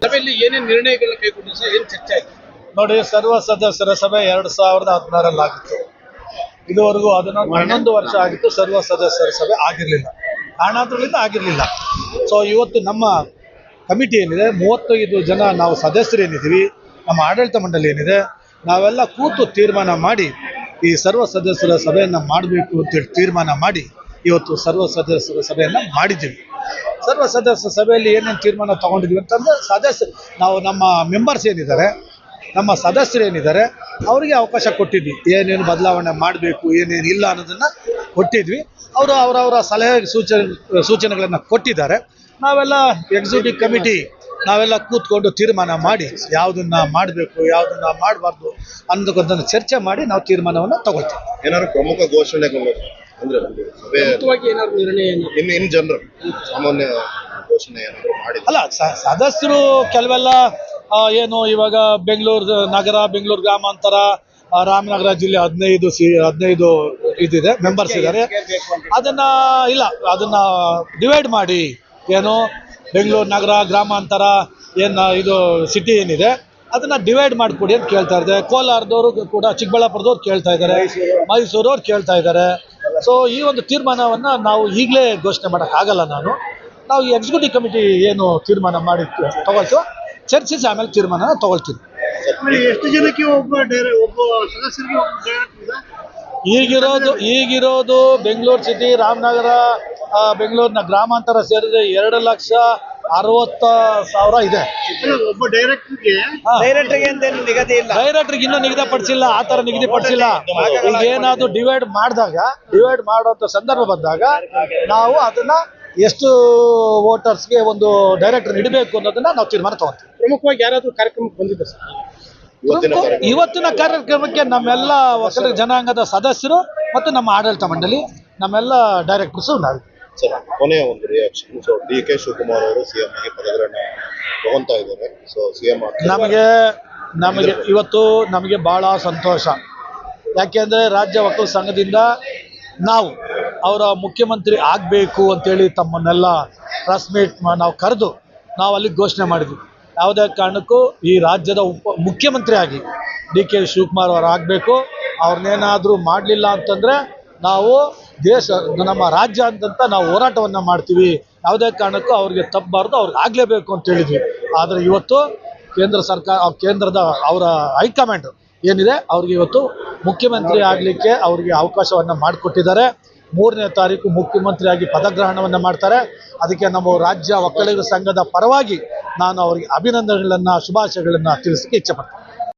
ಸಭೆಯಲ್ಲಿ ಏನೇನು ನಿರ್ಣಯಗಳನ್ನ ಕೈಗೊಂಡ್ರು ಸರ್, ಏನು ಚರ್ಚೆ ಆಯ್ತು? ನೋಡಿ, ಸರ್ವ ಸದಸ್ಯರ ಸಭೆ 2016 ಆಗಿತ್ತು. ಇದುವರೆಗೂ 11 ವರ್ಷ ಆಗಿತ್ತು ಸರ್ವ ಸದಸ್ಯರ ಸಭೆ ಆಗಿರಲಿಲ್ಲ, ಕಾರಣಾಂತರಗಳಿಂದ ಆಗಿರಲಿಲ್ಲ. ಸೊ ಇವತ್ತು ನಮ್ಮ ಕಮಿಟಿ ಏನಿದೆ, 35 ಜನ ನಾವು ಸದಸ್ಯರೇನಿದ್ದೀವಿ, ನಮ್ಮ ಆಡಳಿತ ಮಂಡಳಿ ಏನಿದೆ, ನಾವೆಲ್ಲ ಕೂತು ತೀರ್ಮಾನ ಮಾಡಿ ಈ ಸರ್ವ ಸದಸ್ಯರ ಸಭೆಯನ್ನು ಮಾಡಬೇಕು ಅಂತೇಳಿ ತೀರ್ಮಾನ ಮಾಡಿ ಇವತ್ತು ಸರ್ವ ಸದಸ್ಯರ ಸಭೆಯನ್ನು ಮಾಡಿದ್ದೀವಿ. ಸರ್ವ ಸದಸ್ಯ ಸಭೆಯಲ್ಲಿ ಏನೇನು ತೀರ್ಮಾನ ತಗೊಂಡಿದ್ವಿ ಅಂತಂದರೆ, ನಾವು ನಮ್ಮ ಮೆಂಬರ್ಸ್ ಏನಿದ್ದಾರೆ, ನಮ್ಮ ಸದಸ್ಯರೇನಿದ್ದಾರೆ, ಅವರಿಗೆ ಅವಕಾಶ ಕೊಟ್ಟಿದ್ವಿ. ಏನೇನು ಬದಲಾವಣೆ ಮಾಡಬೇಕು, ಏನೇನು ಇಲ್ಲ ಅನ್ನೋದನ್ನು ಕೊಟ್ಟಿದ್ವಿ. ಅವರು ಅವರವರ ಸಲಹೆ ಸೂಚನೆಗಳನ್ನು ಕೊಟ್ಟಿದ್ದಾರೆ. ನಾವೆಲ್ಲ ಎಕ್ಸಿಕ್ಯೂಟಿವ್ ಕಮಿಟಿ ನಾವೆಲ್ಲ ಕೂತ್ಕೊಂಡು ತೀರ್ಮಾನ ಮಾಡಿ ಯಾವುದನ್ನ ಮಾಡಬೇಕು, ಯಾವುದನ್ನ ಮಾಡಬಾರ್ದು ಅನ್ನೋದನ್ನು ಚರ್ಚೆ ಮಾಡಿ ನಾವು ತೀರ್ಮಾನವನ್ನು ತಗೊಳ್ತೀವಿ. ಏನಾದ್ರು ಪ್ರಮುಖ ಘೋಷಣೆಗಳು ಅಂದ್ರೆ ಏನಾದ್ರು ನಿರ್ಣಯ ಇನ್ ಜನರಲ್ ಸಾಮಾನ್ಯ ಘೋಷಣೆ ಏನಾದ್ರು ಮಾಡಿ ಅಲ್ಲ, ಸದಸ್ಯರು ಕೆಲವೆಲ್ಲ ಏನು ಇವಾಗ ಬೆಂಗಳೂರು ನಗರ, ಬೆಂಗಳೂರು ಗ್ರಾಮಾಂತರ, ರಾಮನಗರ ಜಿಲ್ಲೆ 15 ಇದಿದೆ, ಮೆಂಬರ್ಸ್ ಇದ್ದಾರೆ. ಅದನ್ನ ಡಿವೈಡ್ ಮಾಡಿ, ಏನು ಬೆಂಗಳೂರು ನಗರ, ಗ್ರಾಮಾಂತರ, ಇದು ಸಿಟಿ ಏನಿದೆ ಅದನ್ನ ಡಿವೈಡ್ ಮಾಡಿಕೊಡಿ ಅಂತ ಕೇಳ್ತಾ ಇದ್ದಾರೆ. ಕೋಲಾರದವರು ಕೂಡ, ಚಿಕ್ಕಬಳ್ಳಾಪುರದವ್ರು ಕೇಳ್ತಾ ಇದ್ದಾರೆ, ಮೈಸೂರವ್ರು ಕೇಳ್ತಾ ಇದ್ದಾರೆ. ಸೊ ಈ ಒಂದು ತೀರ್ಮಾನವನ್ನು ನಾವು ಈಗಲೇ ಘೋಷಣೆ ಮಾಡೋಕ್ಕಾಗಲ್ಲ. ನಾವು ಈ ಎಕ್ಸಿಕ್ಯೂಟಿವ್ ಕಮಿಟಿ ಏನು ತೀರ್ಮಾನ ಮಾಡಿ ತಗೊಳ್ತೀವೋ ಚರ್ಚಿಸಿ ಆಮೇಲೆ ತೀರ್ಮಾನ ತಗೊಳ್ತೀವಿ. ಎಷ್ಟು ಜನಕ್ಕೆ ಒಬ್ಬ ಸದಸ್ಯರಿಗೆ ಈಗಿರೋದು ಬೆಂಗಳೂರು ಸಿಟಿ, ರಾಮನಗರ, ಬೆಂಗಳೂರಿನ ಗ್ರಾಮಾಂತರ ಸೇರಿದ್ರೆ 2,60,000 ಇದೆ. ಒಬ್ಬ ಡೈರೆಕ್ಟರ್ಗೆ ನಿಗದಿ ಇಲ್ಲ, ಡೈರೆಕ್ಟರ್ಗೆ ಇನ್ನೂ ನಿಗದಿಪಡಿಸಿಲ್ಲ, ಆ ಥರ ನಿಗದಿಪಡಿಸಿಲ್ಲ. ಈಗ ಏನಾದ್ರು ಡಿವೈಡ್ ಮಾಡುವಂಥ ಸಂದರ್ಭ ಬಂದಾಗ ನಾವು ಅದನ್ನ ಎಷ್ಟು ವೋಟರ್ಸ್ಗೆ ಒಂದು ಡೈರೆಕ್ಟರ್ ಇಡಬೇಕು ಅನ್ನೋದನ್ನ ನಾವು ತೀರ್ಮಾನ ತಗೊಳ್ತೀವಿ. ಪ್ರಮುಖವಾಗಿ ಯಾರಾದ್ರೂ ಕಾರ್ಯಕ್ರಮಕ್ಕೆ ಬಂದಿದ್ದ ಸರ್? ಇವತ್ತಿನ ಕಾರ್ಯಕ್ರಮಕ್ಕೆ ನಮ್ಮೆಲ್ಲ ಒಕ್ಕಲಿಗ ಜನಾಂಗದ ಸದಸ್ಯರು ಮತ್ತು ನಮ್ಮ ಆಡಳಿತ ಮಂಡಳಿ, ನಮ್ಮೆಲ್ಲ ಡೈರೆಕ್ಟರ್ಸು ನಾವು. ಕೊನೆಯ ಒಂದು ರಿಯಾಕ್ಷನ್, ಸೊ ಡಿ.ಕೆ. ಶಿವಕುಮಾರ್ ಅವರು ಸಿಎಂ ಆಗಿ ಪದಗ್ರಹಣ ತಗೊಂತಾ ಇದ್ದಾರೆ. ಸೊ ಸಿಎಂ ನಮಗೆ ಇವತ್ತು ಬಹಳ ಸಂತೋಷ. ಯಾಕೆಂದ್ರೆ ರಾಜ್ಯ ಒಕ್ಕಲಿಗ ಸಂಘದಿಂದ ನಾವು ಅವರ ಮುಖ್ಯಮಂತ್ರಿ ಆಗಬೇಕು ಅಂತೇಳಿ ತಮ್ಮನ್ನೆಲ್ಲ ಪ್ರೆಸ್ ಮೀಟ್ ನಾವು ಕರೆದು ನಾವು ಅಲ್ಲಿಗೆ ಘೋಷಣೆ ಮಾಡಿದ್ವಿ. ಯಾವುದೇ ಕಾರಣಕ್ಕೂ ಈ ರಾಜ್ಯದ ಮುಖ್ಯಮಂತ್ರಿ ಆಗಿ ಡಿ.ಕೆ. ಶಿವಕುಮಾರ್ ಅವರು ಆಗಬೇಕು. ಅವ್ರನ್ನೇನಾದರೂ ಮಾಡಲಿಲ್ಲ ಅಂತಂದರೆ ನಾವು ನಮ್ಮ ರಾಜ್ಯ ಅಂತಂತ ನಾವು ಹೋರಾಟವನ್ನು ಮಾಡ್ತೀವಿ. ಯಾವುದೇ ಕಾರಣಕ್ಕೂ ಅವ್ರಿಗೆ ತಪ್ಪಬಾರ್ದು, ಅವ್ರಿಗೆ ಆಗಲೇಬೇಕು ಅಂತ ಹೇಳಿದ್ವಿ. ಆದರೆ ಇವತ್ತು ಕೇಂದ್ರ ಸರ್ಕಾರ, ಕೇಂದ್ರದ ಅವರ ಹೈಕಮಾಂಡ್ ಏನಿದೆ, ಅವ್ರಿಗೆ ಇವತ್ತು ಮುಖ್ಯಮಂತ್ರಿ ಆಗಲಿಕ್ಕೆ ಅವ್ರಿಗೆ ಅವಕಾಶವನ್ನು ಮಾಡಿಕೊಟ್ಟಿದ್ದಾರೆ. 3ನೇ ತಾರೀಕು ಮುಖ್ಯಮಂತ್ರಿಯಾಗಿ ಪದಗ್ರಹಣವನ್ನು ಮಾಡ್ತಾರೆ. ಅದಕ್ಕೆ ನಮ್ಮ ರಾಜ್ಯ ಒಕ್ಕಲಿಗರ ಸಂಘದ ಪರವಾಗಿ ನಾನು ಅವರಿಗೆ ಅಭಿನಂದನೆಗಳನ್ನು, ಶುಭಾಶಯಗಳನ್ನು ತಿಳಿಸಲಿಕ್ಕೆ ಇಚ್ಛೆಪಡ್ತೀನಿ.